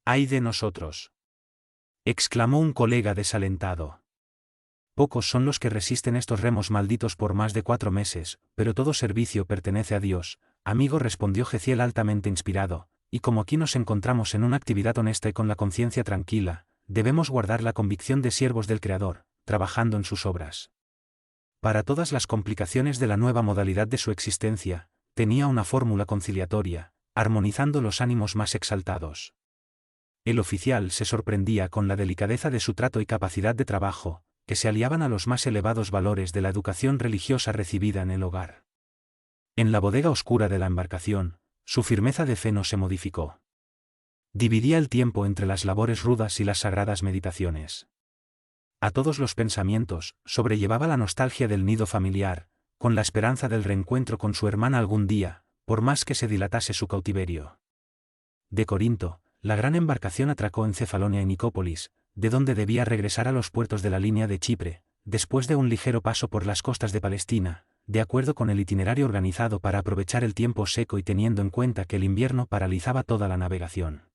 ¡Ay de nosotros!, exclamó un colega desalentado. Pocos son los que resisten estos remos malditos por más de 4 meses, pero todo servicio pertenece a Dios, amigo, respondió Jeziel altamente inspirado, y como aquí nos encontramos en una actividad honesta y con la conciencia tranquila, debemos guardar la convicción de siervos del Creador, trabajando en sus obras. Para todas las complicaciones de la nueva modalidad de su existencia, tenía una fórmula conciliatoria, armonizando los ánimos más exaltados. El oficial se sorprendía con la delicadeza de su trato y capacidad de trabajo, que se aliaban a los más elevados valores de la educación religiosa recibida en el hogar. En la bodega oscura de la embarcación, su firmeza de fe no se modificó. Dividía el tiempo entre las labores rudas y las sagradas meditaciones. A todos los pensamientos sobrellevaba la nostalgia del nido familiar, con la esperanza del reencuentro con su hermana algún día, por más que se dilatase su cautiverio. De Corinto, la gran embarcación atracó en Cefalonia y Nicópolis, de donde debía regresar a los puertos de la línea de Chipre, después de un ligero paso por las costas de Palestina, de acuerdo con el itinerario organizado para aprovechar el tiempo seco y teniendo en cuenta que el invierno paralizaba toda la navegación.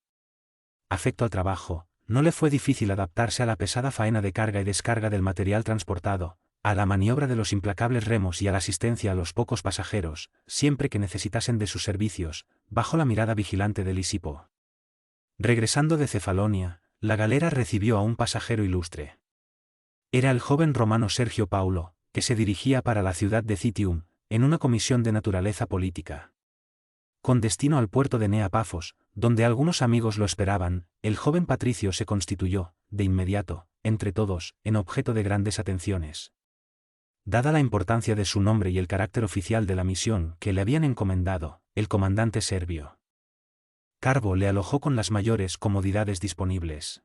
Afecto al trabajo, no le fue difícil adaptarse a la pesada faena de carga y descarga del material transportado, a la maniobra de los implacables remos y a la asistencia a los pocos pasajeros, siempre que necesitasen de sus servicios, bajo la mirada vigilante de Lisipo. Regresando de Cefalonia, la galera recibió a un pasajero ilustre. Era el joven romano Sergio Paulo, que se dirigía para la ciudad de Citium, en una comisión de naturaleza política. Con destino al puerto de Nea Pafos, donde algunos amigos lo esperaban, el joven patricio se constituyó, de inmediato, entre todos, en objeto de grandes atenciones. Dada la importancia de su nombre y el carácter oficial de la misión que le habían encomendado, el comandante Servio Carbo le alojó con las mayores comodidades disponibles.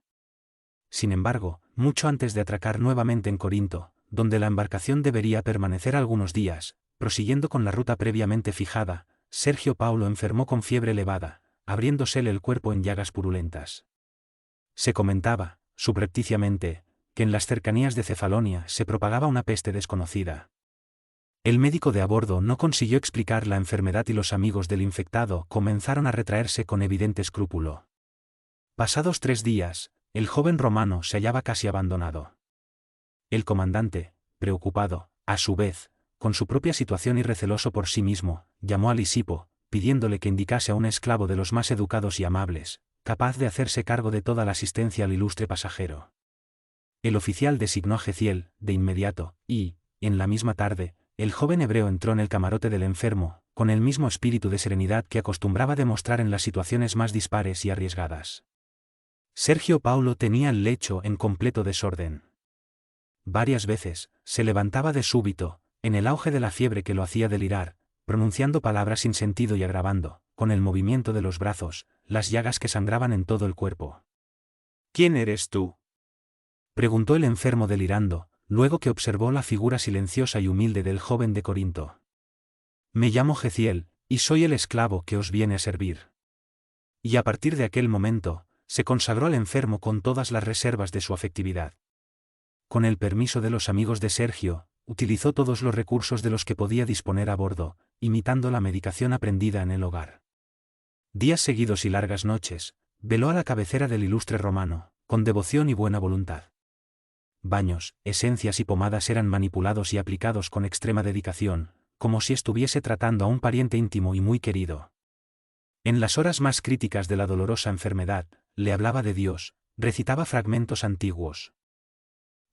Sin embargo, mucho antes de atracar nuevamente en Corinto, donde la embarcación debería permanecer algunos días, prosiguiendo con la ruta previamente fijada, Sergio Paulo enfermó con fiebre elevada, abriéndosele el cuerpo en llagas purulentas. Se comentaba, subrepticiamente, que en las cercanías de Cefalonia se propagaba una peste desconocida. El médico de a bordo no consiguió explicar la enfermedad y los amigos del infectado comenzaron a retraerse con evidente escrúpulo. Pasados 3 días, el joven romano se hallaba casi abandonado. El comandante, preocupado, a su vez, con su propia situación y receloso por sí mismo, llamó a Lisipo, pidiéndole que indicase a un esclavo de los más educados y amables, capaz de hacerse cargo de toda la asistencia al ilustre pasajero. El oficial designó a Jeziel, de inmediato, y, en la misma tarde, el joven hebreo entró en el camarote del enfermo, con el mismo espíritu de serenidad que acostumbraba demostrar en las situaciones más dispares y arriesgadas. Sergio Paulo tenía el lecho en completo desorden. Varias veces, se levantaba de súbito, en el auge de la fiebre que lo hacía delirar, pronunciando palabras sin sentido y agravando, con el movimiento de los brazos, las llagas que sangraban en todo el cuerpo. ¿Quién eres tú?, preguntó el enfermo delirando, luego que observó la figura silenciosa y humilde del joven de Corinto. Me llamo Jeziel, y soy el esclavo que os viene a servir. Y a partir de aquel momento, se consagró al enfermo con todas las reservas de su afectividad. Con el permiso de los amigos de Sergio, utilizó todos los recursos de los que podía disponer a bordo, imitando la medicación aprendida en el hogar. Días seguidos y largas noches, veló a la cabecera del ilustre romano, con devoción y buena voluntad. Baños, esencias y pomadas eran manipulados y aplicados con extrema dedicación, como si estuviese tratando a un pariente íntimo y muy querido. En las horas más críticas de la dolorosa enfermedad, le hablaba de Dios, recitaba fragmentos antiguos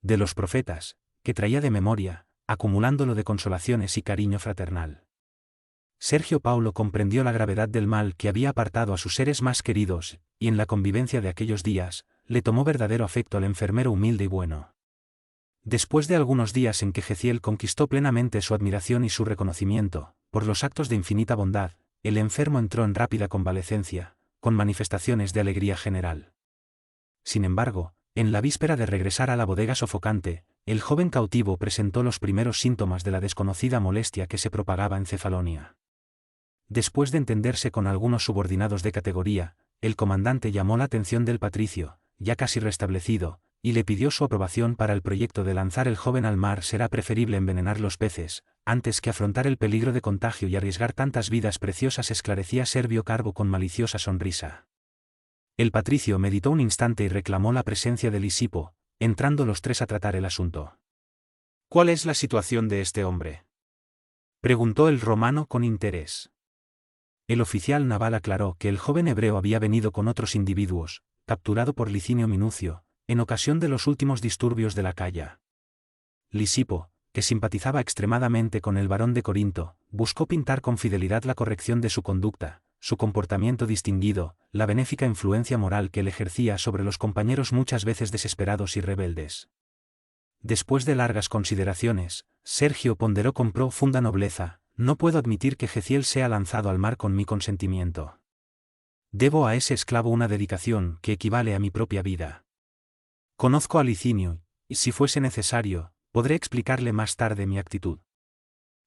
de los profetas, que traía de memoria, acumulándolo de consolaciones y cariño fraternal. Sergio Paulo comprendió la gravedad del mal que había apartado a sus seres más queridos, y en la convivencia de aquellos días, le tomó verdadero afecto al enfermero humilde y bueno. Después de algunos días en que Jeziel conquistó plenamente su admiración y su reconocimiento, por los actos de infinita bondad, el enfermo entró en rápida convalecencia, con manifestaciones de alegría general. Sin embargo, en la víspera de regresar a la bodega sofocante, el joven cautivo presentó los primeros síntomas de la desconocida molestia que se propagaba en Cefalonia. Después de entenderse con algunos subordinados de categoría, el comandante llamó la atención del patricio, ya casi restablecido, y le pidió su aprobación para el proyecto de lanzar el joven al mar. Será preferible envenenar los peces, antes que afrontar el peligro de contagio y arriesgar tantas vidas preciosas, esclarecía Servio Carbo con maliciosa sonrisa. El patricio meditó un instante y reclamó la presencia de Lisipo, entrando los tres a tratar el asunto. ¿Cuál es la situación de este hombre?, preguntó el romano con interés. El oficial naval aclaró que el joven hebreo había venido con otros individuos, capturado por Licinio Minucio, en ocasión de los últimos disturbios de la Calla. Lisipo, que simpatizaba extremadamente con el barón de Corinto, buscó pintar con fidelidad la corrección de su conducta, su comportamiento distinguido, la benéfica influencia moral que él ejercía sobre los compañeros muchas veces desesperados y rebeldes. Después de largas consideraciones, Sergio ponderó con profunda nobleza: no puedo admitir que Geciel sea lanzado al mar con mi consentimiento. Debo a ese esclavo una dedicación que equivale a mi propia vida. Conozco a Licinio, y si fuese necesario, podré explicarle más tarde mi actitud.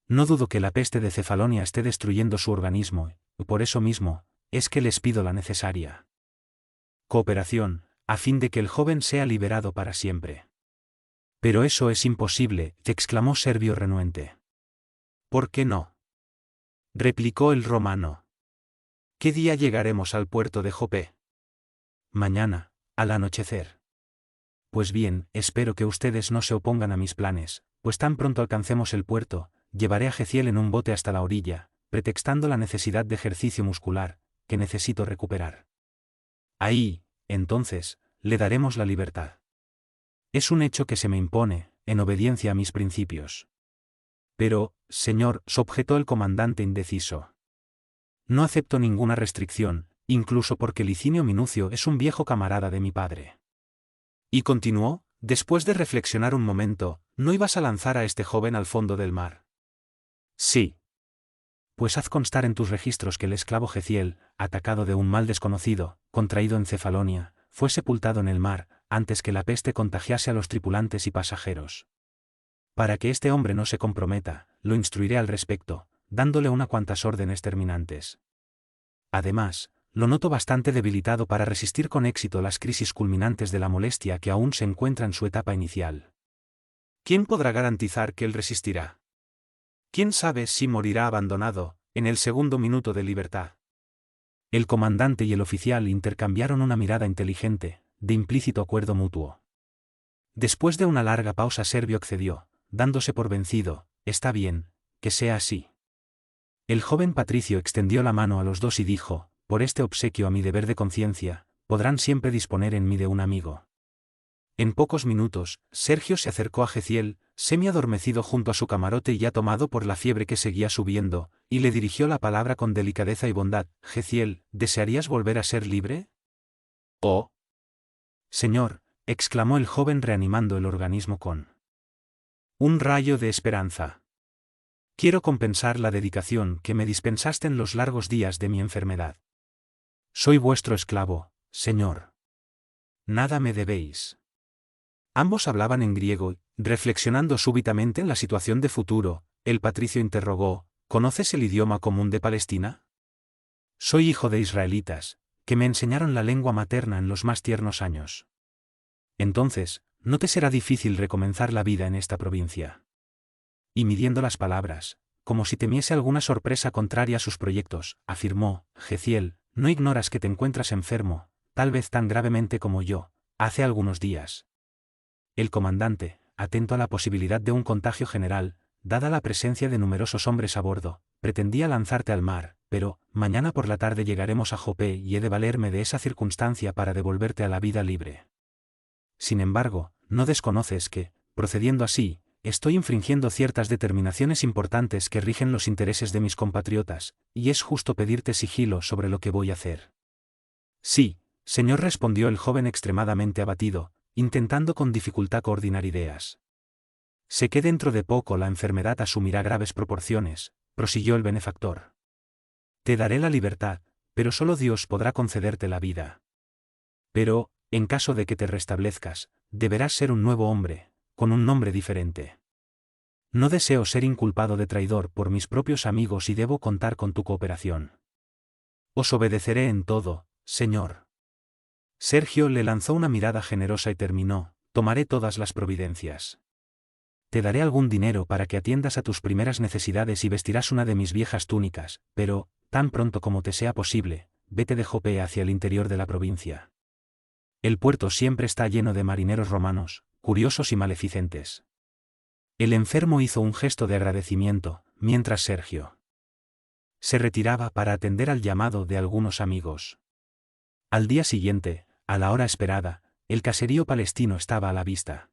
No dudo que la peste de Cefalonia esté destruyendo su organismo, y por eso mismo, es que les pido la necesaria cooperación, a fin de que el joven sea liberado para siempre. Pero eso es imposible, exclamó Servio renuente. ¿Por qué no?, replicó el romano. ¿Qué día llegaremos al puerto de Jope? Mañana, al anochecer. Pues bien, espero que ustedes no se opongan a mis planes, pues tan pronto alcancemos el puerto, llevaré a Geciel en un bote hasta la orilla, pretextando la necesidad de ejercicio muscular, que necesito recuperar. Ahí, entonces, le daremos la libertad. Es un hecho que se me impone, en obediencia a mis principios. Pero, señor, objetó el comandante indeciso. No acepto ninguna restricción, incluso porque Licinio Minucio es un viejo camarada de mi padre. Y continuó, después de reflexionar un momento: ¿no ibas a lanzar a este joven al fondo del mar? Sí. Pues haz constar en tus registros que el esclavo Geciel, atacado de un mal desconocido, contraído en Cefalonia, fue sepultado en el mar, antes que la peste contagiase a los tripulantes y pasajeros. Para que este hombre no se comprometa, lo instruiré al respecto, dándole unas cuantas órdenes terminantes. Además, lo noto bastante debilitado para resistir con éxito las crisis culminantes de la molestia que aún se encuentra en su etapa inicial. ¿Quién podrá garantizar que él resistirá? ¿Quién sabe si morirá abandonado, en el segundo minuto de libertad? El comandante y el oficial intercambiaron una mirada inteligente, de implícito acuerdo mutuo. Después de una larga pausa, Servio accedió, dándose por vencido: está bien, que sea así. El joven patricio extendió la mano a los dos y dijo: por este obsequio a mi deber de conciencia, podrán siempre disponer en mí de un amigo. En pocos minutos, Sergio se acercó a Geciel, semi-adormecido junto a su camarote y ya tomado por la fiebre que seguía subiendo, y le dirigió la palabra con delicadeza y bondad: Geciel, ¿desearías volver a ser libre? Oh, señor, exclamó el joven reanimando el organismo con un rayo de esperanza. Quiero compensar la dedicación que me dispensaste en los largos días de mi enfermedad. Soy vuestro esclavo, señor. Nada me debéis. Ambos hablaban en griego, y, reflexionando súbitamente en la situación de futuro, el patricio interrogó: ¿conoces el idioma común de Palestina? Soy hijo de israelitas, que me enseñaron la lengua materna en los más tiernos años. Entonces, no te será difícil recomenzar la vida en esta provincia. Y midiendo las palabras, como si temiese alguna sorpresa contraria a sus proyectos, afirmó: Geciel, no ignoras que te encuentras enfermo, tal vez tan gravemente como yo, hace algunos días. El comandante, atento a la posibilidad de un contagio general, dada la presencia de numerosos hombres a bordo, pretendía lanzarte al mar, pero, mañana por la tarde llegaremos a Jope y he de valerme de esa circunstancia para devolverte a la vida libre. Sin embargo, no desconoces que, procediendo así, estoy infringiendo ciertas determinaciones importantes que rigen los intereses de mis compatriotas, y es justo pedirte sigilo sobre lo que voy a hacer. Sí, señor, respondió el joven extremadamente abatido, intentando con dificultad coordinar ideas. Sé que dentro de poco la enfermedad asumirá graves proporciones, prosiguió el benefactor. Te daré la libertad, pero solo Dios podrá concederte la vida. Pero, en caso de que te restablezcas, deberás ser un nuevo hombre, con un nombre diferente. No deseo ser inculpado de traidor por mis propios amigos y debo contar con tu cooperación. Os obedeceré en todo, señor. Sergio le lanzó una mirada generosa y terminó: tomaré todas las providencias. Te daré algún dinero para que atiendas a tus primeras necesidades y vestirás una de mis viejas túnicas, pero, tan pronto como te sea posible, vete de Jope hacia el interior de la provincia. El puerto siempre está lleno de marineros romanos, curiosos y maleficentes. El enfermo hizo un gesto de agradecimiento, mientras Sergio se retiraba para atender al llamado de algunos amigos. Al día siguiente, a la hora esperada, el caserío palestino estaba a la vista.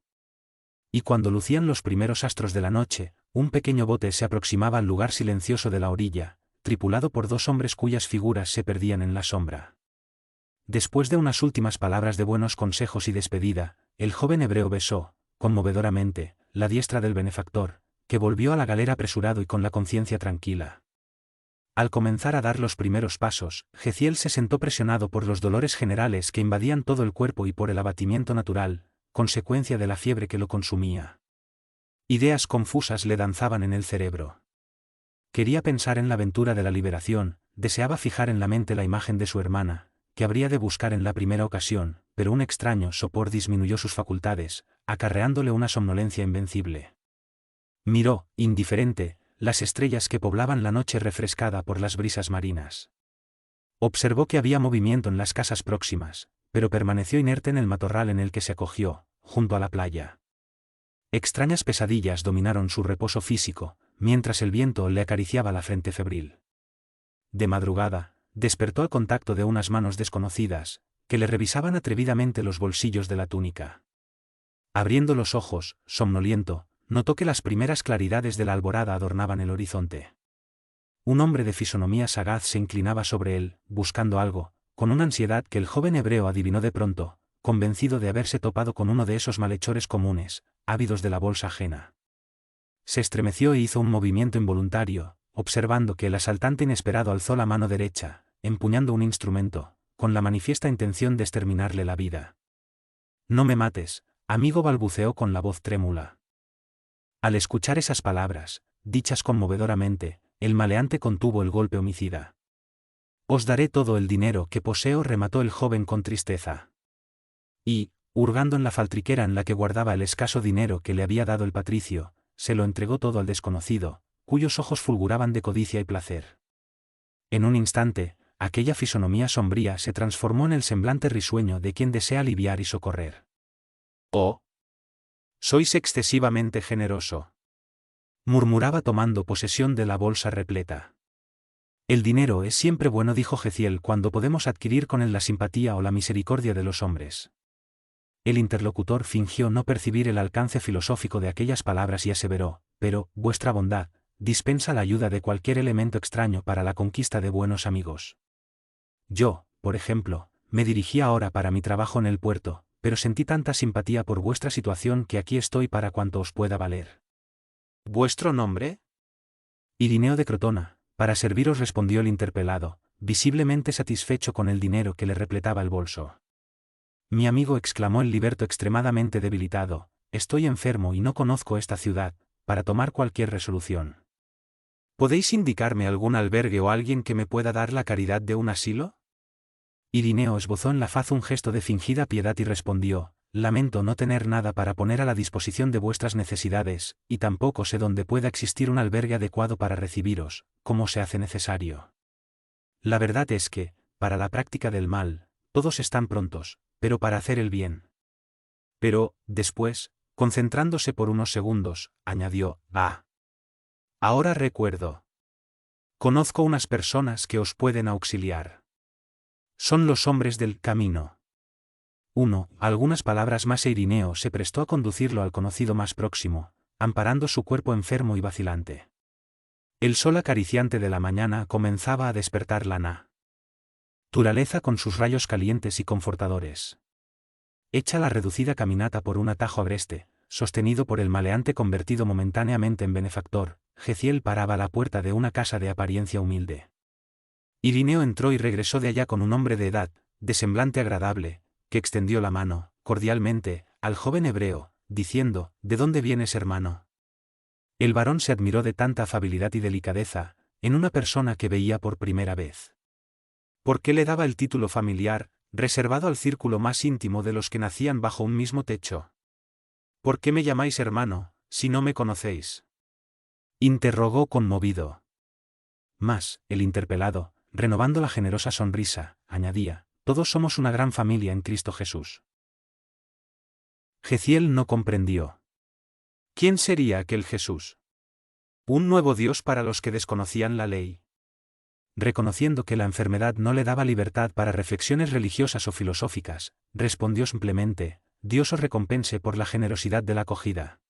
Y cuando lucían los primeros astros de la noche, un pequeño bote se aproximaba al lugar silencioso de la orilla, tripulado por dos hombres cuyas figuras se perdían en la sombra. Después de unas últimas palabras de buenos consejos y despedida, el joven hebreo besó, conmovedoramente, la diestra del benefactor, que volvió a la galera apresurado y con la conciencia tranquila. Al comenzar a dar los primeros pasos, Jeziel se sentó presionado por los dolores generales que invadían todo el cuerpo y por el abatimiento natural, consecuencia de la fiebre que lo consumía. Ideas confusas le danzaban en el cerebro. Quería pensar en la aventura de la liberación, deseaba fijar en la mente la imagen de su hermana, que habría de buscar en la primera ocasión, pero un extraño sopor disminuyó sus facultades, acarreándole una somnolencia invencible. Miró, indiferente, las estrellas que poblaban la noche refrescada por las brisas marinas. Observó que había movimiento en las casas próximas, pero permaneció inerte en el matorral en el que se acogió, junto a la playa. Extrañas pesadillas dominaron su reposo físico, mientras el viento le acariciaba la frente febril. De madrugada, despertó al contacto de unas manos desconocidas, que le revisaban atrevidamente los bolsillos de la túnica. Abriendo los ojos, somnoliento, notó que las primeras claridades de la alborada adornaban el horizonte. Un hombre de fisonomía sagaz se inclinaba sobre él, buscando algo, con una ansiedad que el joven hebreo adivinó de pronto, convencido de haberse topado con uno de esos malhechores comunes, ávidos de la bolsa ajena. Se estremeció e hizo un movimiento involuntario, observando que el asaltante inesperado alzó la mano derecha, empuñando un instrumento, con la manifiesta intención de exterminarle la vida. «No me mates, amigo», balbuceó con la voz trémula. Al escuchar esas palabras, dichas conmovedoramente, el maleante contuvo el golpe homicida. «Os daré todo el dinero que poseo», remató el joven con tristeza. Y, hurgando en la faltriquera en la que guardaba el escaso dinero que le había dado el patricio, se lo entregó todo al desconocido, cuyos ojos fulguraban de codicia y placer. En un instante, aquella fisonomía sombría se transformó en el semblante risueño de quien desea aliviar y socorrer. «Oh, sois excesivamente generoso», murmuraba tomando posesión de la bolsa repleta. «El dinero es siempre bueno», dijo Jeziel, «cuando podemos adquirir con él la simpatía o la misericordia de los hombres». El interlocutor fingió no percibir el alcance filosófico de aquellas palabras y aseveró: «Pero, vuestra bondad dispensa la ayuda de cualquier elemento extraño para la conquista de buenos amigos. Yo, por ejemplo, me dirigí ahora para mi trabajo en el puerto, pero sentí tanta simpatía por vuestra situación que aquí estoy para cuanto os pueda valer». «¿Vuestro nombre?» «Irineo de Crotona, para serviros», respondió el interpelado, visiblemente satisfecho con el dinero que le repletaba el bolso. «Mi amigo», exclamó el liberto extremadamente debilitado, «estoy enfermo y no conozco esta ciudad, para tomar cualquier resolución. ¿Podéis indicarme algún albergue o alguien que me pueda dar la caridad de un asilo?» Irineo esbozó en la faz un gesto de fingida piedad y respondió: «Lamento no tener nada para poner a la disposición de vuestras necesidades, y tampoco sé dónde pueda existir un albergue adecuado para recibiros, como se hace necesario. La verdad es que, para la práctica del mal, todos están prontos, pero para hacer el bien». Pero, después, concentrándose por unos segundos, añadió: «Ah. Ahora recuerdo. Conozco unas personas que os pueden auxiliar. Son los hombres del camino». Algunas palabras más e Irineo se prestó a conducirlo al conocido más próximo, amparando su cuerpo enfermo y vacilante. El sol acariciante de la mañana comenzaba a despertar la naturaleza con sus rayos calientes y confortadores. Hecha la reducida caminata por un atajo agreste, sostenido por el maleante convertido momentáneamente en benefactor, Jeziel paraba a la puerta de una casa de apariencia humilde. Irineo entró y regresó de allá con un hombre de edad, de semblante agradable, que extendió la mano, cordialmente, al joven hebreo, diciendo: «¿De dónde vienes, hermano?». El varón se admiró de tanta afabilidad y delicadeza, en una persona que veía por primera vez. ¿Por qué le daba el título familiar, reservado al círculo más íntimo de los que nacían bajo un mismo techo? «¿Por qué me llamáis hermano, si no me conocéis?», interrogó conmovido. Mas, el interpelado, renovando la generosa sonrisa, añadía: todos somos una gran familia en Cristo Jesús. Jeziel no comprendió. ¿Quién sería aquel Jesús? ¿Un nuevo Dios para los que desconocían la ley? Reconociendo que la enfermedad no le daba libertad para reflexiones religiosas o filosóficas, respondió simplemente: Dios os recompense por la generosidad de la acogida.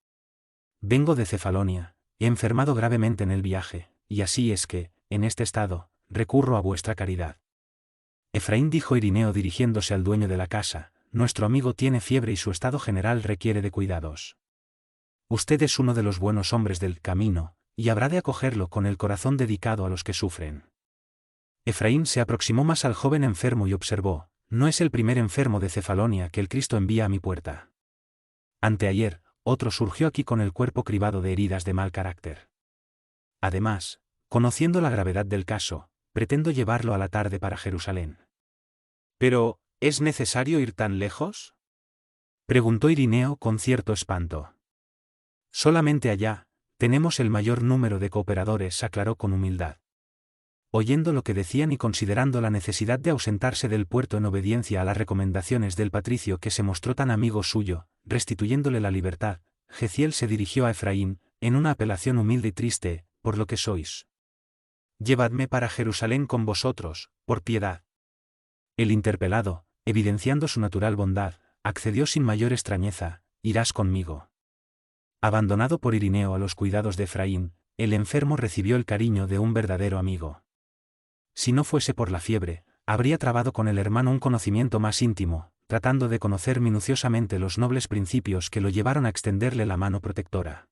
Vengo de Cefalonia, he enfermado gravemente en el viaje, y así es que, en este estado, recurro a vuestra caridad. Efraín, dijo Irineo dirigiéndose al dueño de la casa, nuestro amigo tiene fiebre y su estado general requiere de cuidados. Usted es uno de los buenos hombres del camino, y habrá de acogerlo con el corazón dedicado a los que sufren. Efraín se aproximó más al joven enfermo y observó: no es el primer enfermo de Cefalonia que el Cristo envía a mi puerta. Anteayer, otro surgió aquí con el cuerpo cribado de heridas de mal carácter. Además, conociendo la gravedad del caso, pretendo llevarlo a la tarde para Jerusalén. ¿Pero, es necesario ir tan lejos?, preguntó Irineo con cierto espanto. Solamente allá, tenemos el mayor número de cooperadores, aclaró con humildad. Oyendo lo que decían y considerando la necesidad de ausentarse del puerto en obediencia a las recomendaciones del patricio que se mostró tan amigo suyo, restituyéndole la libertad, Jeziel se dirigió a Efraín, en una apelación humilde y triste: por lo que sois. Llevadme para Jerusalén con vosotros, por piedad. El interpelado, evidenciando su natural bondad, accedió sin mayor extrañeza: irás conmigo. Abandonado por Irineo a los cuidados de Efraín, el enfermo recibió el cariño de un verdadero amigo. Si no fuese por la fiebre, habría trabado con el hermano un conocimiento más íntimo, tratando de conocer minuciosamente los nobles principios que lo llevaron a extenderle la mano protectora.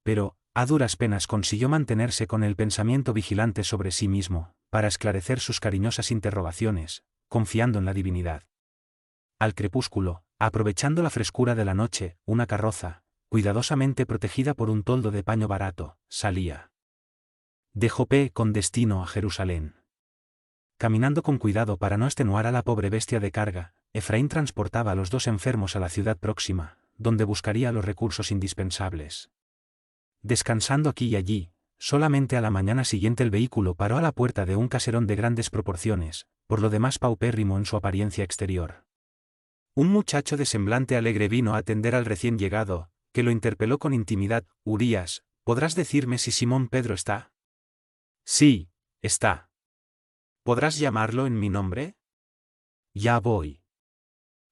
Pero, a duras penas consiguió mantenerse con el pensamiento vigilante sobre sí mismo, para esclarecer sus cariñosas interrogaciones, confiando en la divinidad. Al crepúsculo, aprovechando la frescura de la noche, una carroza, cuidadosamente protegida por un toldo de paño barato, salía de Jope con destino a Jerusalén. Caminando con cuidado para no extenuar a la pobre bestia de carga, Efraín transportaba a los dos enfermos a la ciudad próxima, donde buscaría los recursos indispensables. Descansando aquí y allí, solamente a la mañana siguiente el vehículo paró a la puerta de un caserón de grandes proporciones, por lo demás paupérrimo en su apariencia exterior. Un muchacho de semblante alegre vino a atender al recién llegado, que lo interpeló con intimidad: Urías, ¿podrás decirme si Simón Pedro está? Sí, está. ¿Podrás llamarlo en mi nombre? Ya voy.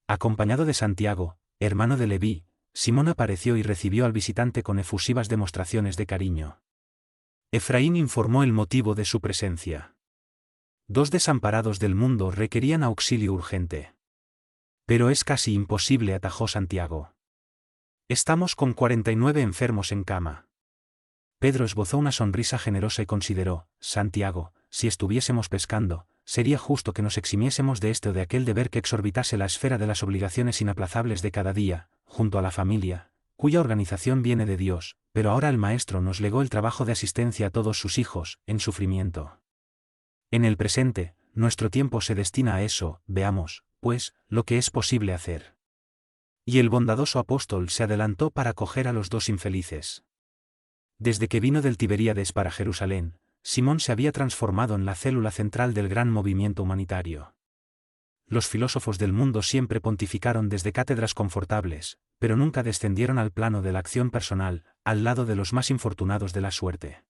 Acompañado de Santiago, hermano de Leví, Simón apareció y recibió al visitante con efusivas demostraciones de cariño. Efraín informó el motivo de su presencia. Dos desamparados del mundo requerían auxilio urgente. Pero es casi imposible, atajó Santiago. Estamos con 49 enfermos en cama. Pedro esbozó una sonrisa generosa y consideró: Santiago, si estuviésemos pescando, sería justo que nos eximiésemos de este o de aquel deber que exorbitase la esfera de las obligaciones inaplazables de cada día, junto a la familia, cuya organización viene de Dios, pero ahora el Maestro nos legó el trabajo de asistencia a todos sus hijos, en sufrimiento. En el presente, nuestro tiempo se destina a eso, veamos, pues, lo que es posible hacer. Y el bondadoso apóstol se adelantó para acoger a los dos infelices. Desde que vino del Tiberíades para Jerusalén, Simón se había transformado en la célula central del gran movimiento humanitario. Los filósofos del mundo siempre pontificaron desde cátedras confortables, pero nunca descendieron al plano de la acción personal, al lado de los más infortunados de la suerte.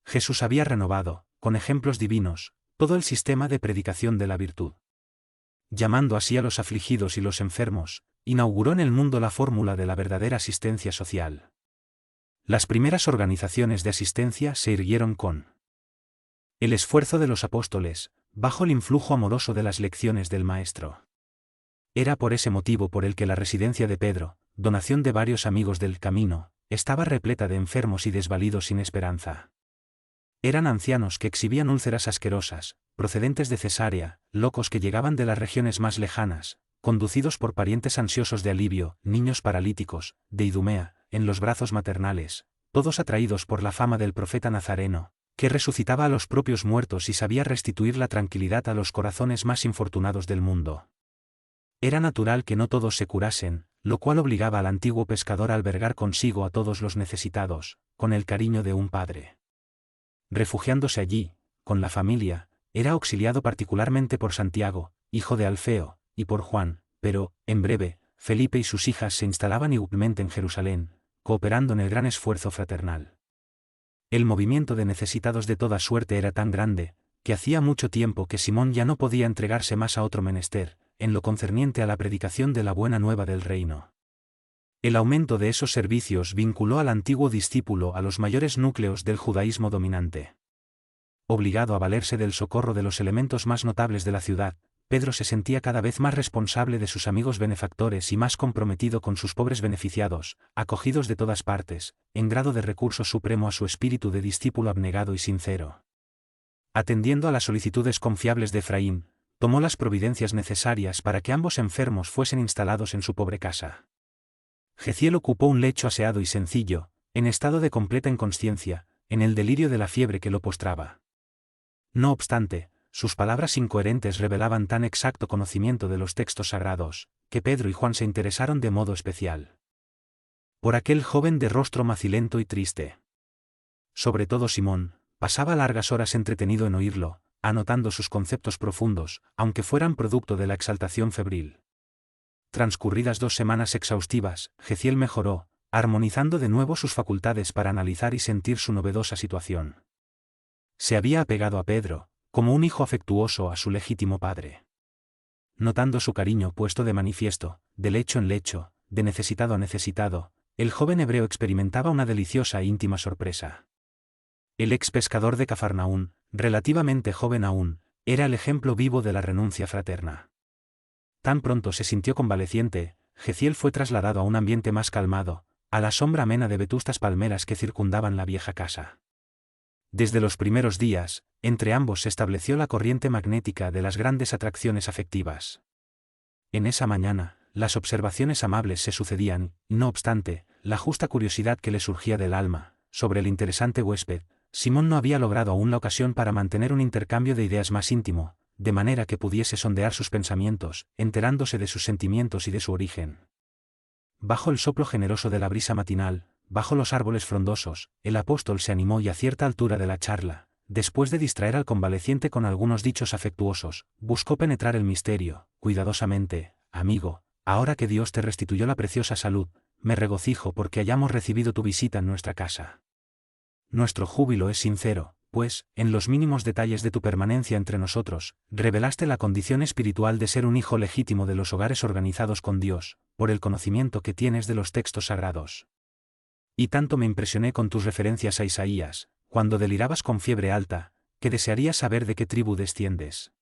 Jesús había renovado, con ejemplos divinos, todo el sistema de predicación de la virtud. Llamando así a los afligidos y los enfermos, inauguró en el mundo la fórmula de la verdadera asistencia social. Las primeras organizaciones de asistencia se irguieron con el esfuerzo de los apóstoles, bajo el influjo amoroso de las lecciones del Maestro. Era por ese motivo por el que la residencia de Pedro, donación de varios amigos del camino, estaba repleta de enfermos y desvalidos sin esperanza. Eran ancianos que exhibían úlceras asquerosas, procedentes de Cesarea, locos que llegaban de las regiones más lejanas, conducidos por parientes ansiosos de alivio, niños paralíticos, de Idumea, en los brazos maternales, todos atraídos por la fama del profeta nazareno, que resucitaba a los propios muertos y sabía restituir la tranquilidad a los corazones más infortunados del mundo. Era natural que no todos se curasen, lo cual obligaba al antiguo pescador a albergar consigo a todos los necesitados, con el cariño de un padre. Refugiándose allí, con la familia, era auxiliado particularmente por Santiago, hijo de Alfeo, y por Juan, pero, en breve, Felipe y sus hijas se instalaban igualmente en Jerusalén, cooperando en el gran esfuerzo fraternal. El movimiento de necesitados de toda suerte era tan grande, que hacía mucho tiempo que Simón ya no podía entregarse más a otro menester, en lo concerniente a la predicación de la buena nueva del reino. El aumento de esos servicios vinculó al antiguo discípulo a los mayores núcleos del judaísmo dominante. Obligado a valerse del socorro de los elementos más notables de la ciudad, Pedro se sentía cada vez más responsable de sus amigos benefactores y más comprometido con sus pobres beneficiados, acogidos de todas partes, en grado de recurso supremo a su espíritu de discípulo abnegado y sincero. Atendiendo a las solicitudes confiables de Efraín, tomó las providencias necesarias para que ambos enfermos fuesen instalados en su pobre casa. Jeziel ocupó un lecho aseado y sencillo, en estado de completa inconsciencia, en el delirio de la fiebre que lo postraba. No obstante, sus palabras incoherentes revelaban tan exacto conocimiento de los textos sagrados, que Pedro y Juan se interesaron de modo especial por aquel joven de rostro macilento y triste. Sobre todo Simón, pasaba largas horas entretenido en oírlo, anotando sus conceptos profundos, aunque fueran producto de la exaltación febril. Transcurridas 2 semanas exhaustivas, Jeziel mejoró, armonizando de nuevo sus facultades para analizar y sentir su novedosa situación. Se había apegado a Pedro, como un hijo afectuoso a su legítimo padre. Notando su cariño puesto de manifiesto, de lecho en lecho, de necesitado a necesitado, el joven hebreo experimentaba una deliciosa e íntima sorpresa. El ex pescador de Cafarnaún, relativamente joven aún, era el ejemplo vivo de la renuncia fraterna. Tan pronto se sintió convaleciente, Jeziel fue trasladado a un ambiente más calmado, a la sombra amena de vetustas palmeras que circundaban la vieja casa. Desde los primeros días, entre ambos se estableció la corriente magnética de las grandes atracciones afectivas. En esa mañana, las observaciones amables se sucedían, y no obstante, la justa curiosidad que le surgía del alma, sobre el interesante huésped, Simón no había logrado aún la ocasión para mantener un intercambio de ideas más íntimo, de manera que pudiese sondear sus pensamientos, enterándose de sus sentimientos y de su origen. Bajo el soplo generoso de la brisa matinal, bajo los árboles frondosos, el apóstol se animó y a cierta altura de la charla, después de distraer al convaleciente con algunos dichos afectuosos, buscó penetrar el misterio, cuidadosamente. Amigo, ahora que Dios te restituyó la preciosa salud, me regocijo porque hayamos recibido tu visita en nuestra casa. Nuestro júbilo es sincero, pues, en los mínimos detalles de tu permanencia entre nosotros, revelaste la condición espiritual de ser un hijo legítimo de los hogares organizados con Dios, por el conocimiento que tienes de los textos sagrados. Y tanto me impresioné con tus referencias a Isaías, cuando delirabas con fiebre alta, que desearía saber de qué tribu desciendes.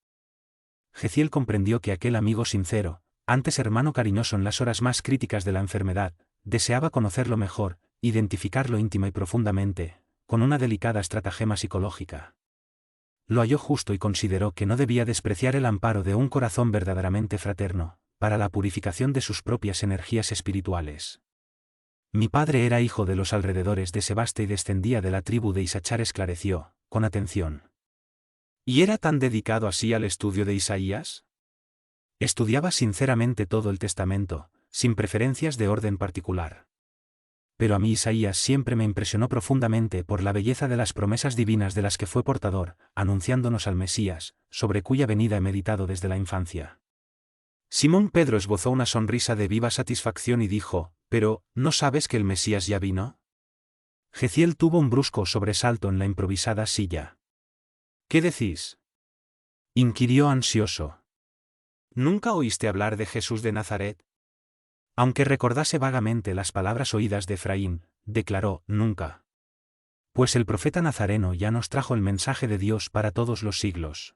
Jeziel comprendió que aquel amigo sincero, antes hermano cariñoso en las horas más críticas de la enfermedad, deseaba conocerlo mejor, identificarlo íntima y profundamente, con una delicada estratagema psicológica. Lo halló justo y consideró que no debía despreciar el amparo de un corazón verdaderamente fraterno, para la purificación de sus propias energías espirituales. Mi padre era hijo de los alrededores de Sebaste y descendía de la tribu de Isachar, esclareció, con atención. ¿Y era tan dedicado así al estudio de Isaías? Estudiaba sinceramente todo el Testamento, sin preferencias de orden particular. Pero a mí Isaías siempre me impresionó profundamente por la belleza de las promesas divinas de las que fue portador, anunciándonos al Mesías, sobre cuya venida he meditado desde la infancia. Simón Pedro esbozó una sonrisa de viva satisfacción y dijo, «¿Pero, no sabes que el Mesías ya vino?» Jeziel tuvo un brusco sobresalto en la improvisada silla. «¿Qué decís?», inquirió ansioso. «¿Nunca oíste hablar de Jesús de Nazaret?» Aunque recordase vagamente las palabras oídas de Efraín, declaró, «Nunca. Pues el profeta nazareno ya nos trajo el mensaje de Dios para todos los siglos».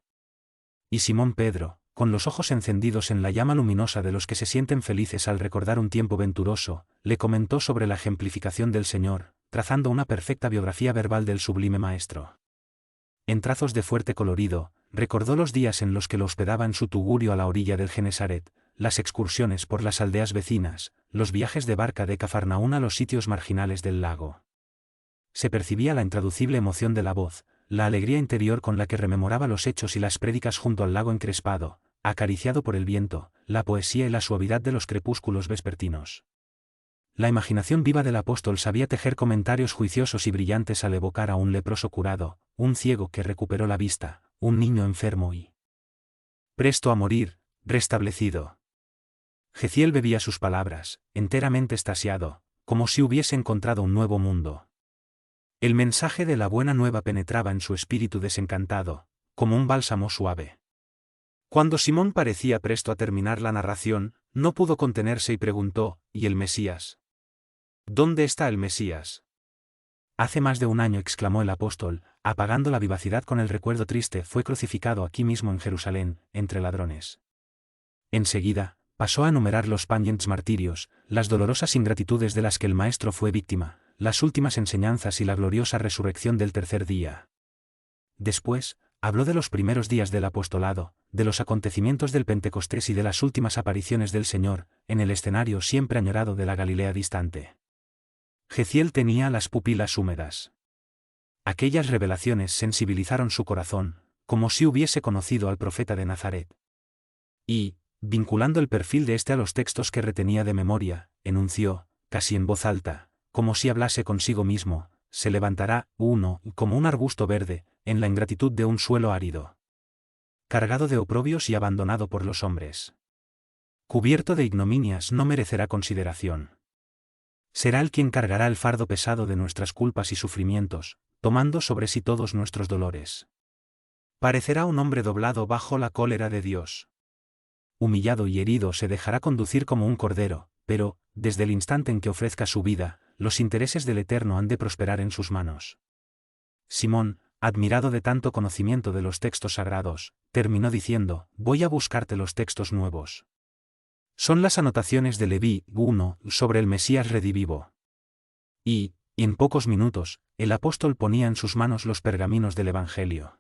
Y Simón Pedro, con los ojos encendidos en la llama luminosa de los que se sienten felices al recordar un tiempo venturoso, le comentó sobre la ejemplificación del Señor, trazando una perfecta biografía verbal del sublime Maestro. En trazos de fuerte colorido, recordó los días en los que lo hospedaba en su tugurio a la orilla del Genesaret, las excursiones por las aldeas vecinas, los viajes de barca de Cafarnaún a los sitios marginales del lago. Se percibía la intraducible emoción de la voz, la alegría interior con la que rememoraba los hechos y las prédicas junto al lago encrespado, acariciado por el viento, la poesía y la suavidad de los crepúsculos vespertinos. La imaginación viva del apóstol sabía tejer comentarios juiciosos y brillantes al evocar a un leproso curado, un ciego que recuperó la vista, un niño enfermo y presto a morir, restablecido. Jeziel bebía sus palabras, enteramente extasiado, como si hubiese encontrado un nuevo mundo. El mensaje de la buena nueva penetraba en su espíritu desencantado, como un bálsamo suave. Cuando Simón parecía presto a terminar la narración, no pudo contenerse y preguntó: ¿Y el Mesías? ¿Dónde está el Mesías? Hace más de un año, exclamó el apóstol, apagando la vivacidad con el recuerdo triste, fue crucificado aquí mismo en Jerusalén, entre ladrones. Enseguida, pasó a enumerar los pungentes martirios, las dolorosas ingratitudes de las que el Maestro fue víctima, las últimas enseñanzas y la gloriosa resurrección del tercer día. Después, habló de los primeros días del apostolado, de los acontecimientos del Pentecostés y de las últimas apariciones del Señor, en el escenario siempre añorado de la Galilea distante. Jeziel tenía las pupilas húmedas. Aquellas revelaciones sensibilizaron su corazón, como si hubiese conocido al profeta de Nazaret. Y, vinculando el perfil de éste a los textos que retenía de memoria, enunció, casi en voz alta, como si hablase consigo mismo: se levantará uno, como un arbusto verde, en la ingratitud de un suelo árido, cargado de oprobios y abandonado por los hombres. Cubierto de ignominias, no merecerá consideración. Será él quien cargará el fardo pesado de nuestras culpas y sufrimientos, tomando sobre sí todos nuestros dolores. Parecerá un hombre doblado bajo la cólera de Dios. Humillado y herido se dejará conducir como un cordero, pero, desde el instante en que ofrezca su vida, los intereses del Eterno han de prosperar en sus manos. Simón, admirado de tanto conocimiento de los textos sagrados, terminó diciendo: voy a buscarte los textos nuevos. Son las anotaciones de Leví 1 sobre el Mesías redivivo. Y, en pocos minutos, el apóstol ponía en sus manos los pergaminos del Evangelio.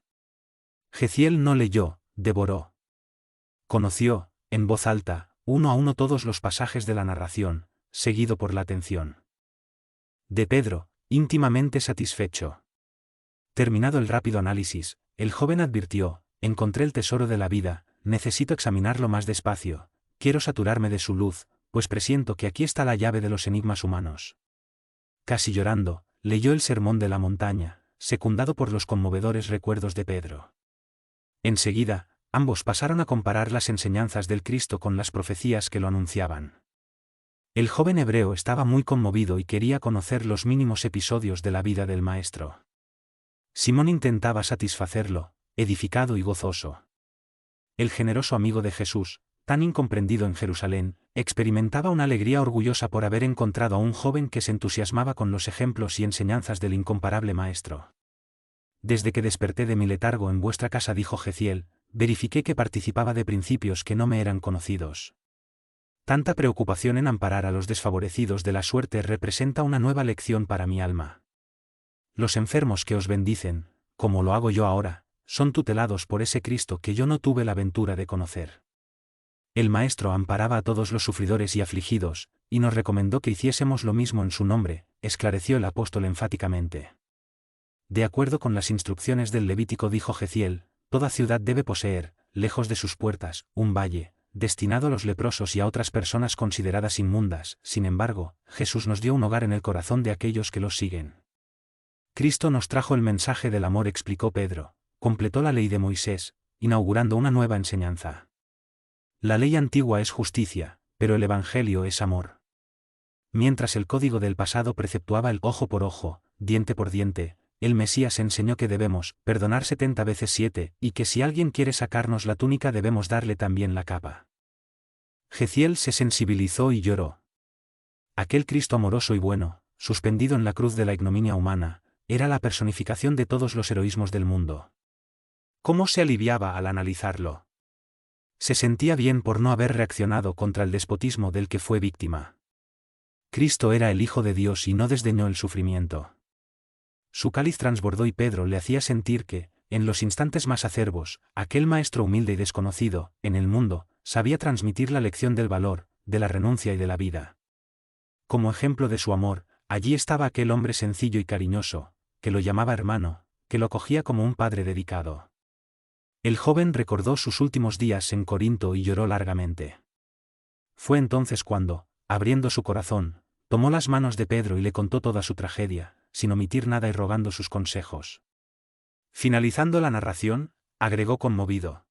Jeziel no leyó, devoró. Conoció, en voz alta, uno a uno todos los pasajes de la narración, seguido por la atención de Pedro, íntimamente satisfecho. Terminado el rápido análisis, el joven advirtió: encontré el tesoro de la vida, necesito examinarlo más despacio, quiero saturarme de su luz, pues presiento que aquí está la llave de los enigmas humanos. Casi llorando, leyó el Sermón de la Montaña, secundado por los conmovedores recuerdos de Pedro. Enseguida, ambos pasaron a comparar las enseñanzas del Cristo con las profecías que lo anunciaban. El joven hebreo estaba muy conmovido y quería conocer los mínimos episodios de la vida del Maestro. Simón intentaba satisfacerlo, edificado y gozoso. El generoso amigo de Jesús, tan incomprendido en Jerusalén, experimentaba una alegría orgullosa por haber encontrado a un joven que se entusiasmaba con los ejemplos y enseñanzas del incomparable Maestro. Desde que desperté de mi letargo en vuestra casa, dijo Jeziel, verifiqué que participaba de principios que no me eran conocidos. Tanta preocupación en amparar a los desfavorecidos de la suerte representa una nueva lección para mi alma. Los enfermos que os bendicen, como lo hago yo ahora, son tutelados por ese Cristo que yo no tuve la ventura de conocer. El Maestro amparaba a todos los sufridores y afligidos, y nos recomendó que hiciésemos lo mismo en su nombre, esclareció el apóstol enfáticamente. De acuerdo con las instrucciones del Levítico, dijo Jeziel, toda ciudad debe poseer, lejos de sus puertas, un valle, destinado a los leprosos y a otras personas consideradas inmundas. Sin embargo, Jesús nos dio un hogar en el corazón de aquellos que los siguen. Cristo nos trajo el mensaje del amor, explicó Pedro, completó la ley de Moisés, inaugurando una nueva enseñanza. La ley antigua es justicia, pero el Evangelio es amor. Mientras el código del pasado preceptuaba el ojo por ojo, diente por diente, el Mesías enseñó que debemos perdonar 70 veces 7, y que si alguien quiere sacarnos la túnica debemos darle también la capa. Jeziel se sensibilizó y lloró. Aquel Cristo amoroso y bueno, suspendido en la cruz de la ignominia humana, era la personificación de todos los heroísmos del mundo. ¿Cómo se aliviaba al analizarlo? Se sentía bien por no haber reaccionado contra el despotismo del que fue víctima. Cristo era el Hijo de Dios y no desdeñó el sufrimiento. Su cáliz transbordó y Pedro le hacía sentir que, en los instantes más acerbos, aquel maestro humilde y desconocido, en el mundo, sabía transmitir la lección del valor, de la renuncia y de la vida. Como ejemplo de su amor, allí estaba aquel hombre sencillo y cariñoso, que lo llamaba hermano, que lo acogía como un padre dedicado. El joven recordó sus últimos días en Corinto y lloró largamente. Fue entonces cuando, abriendo su corazón, tomó las manos de Pedro y le contó toda su tragedia, sin omitir nada y rogando sus consejos. Finalizando la narración, agregó conmovido.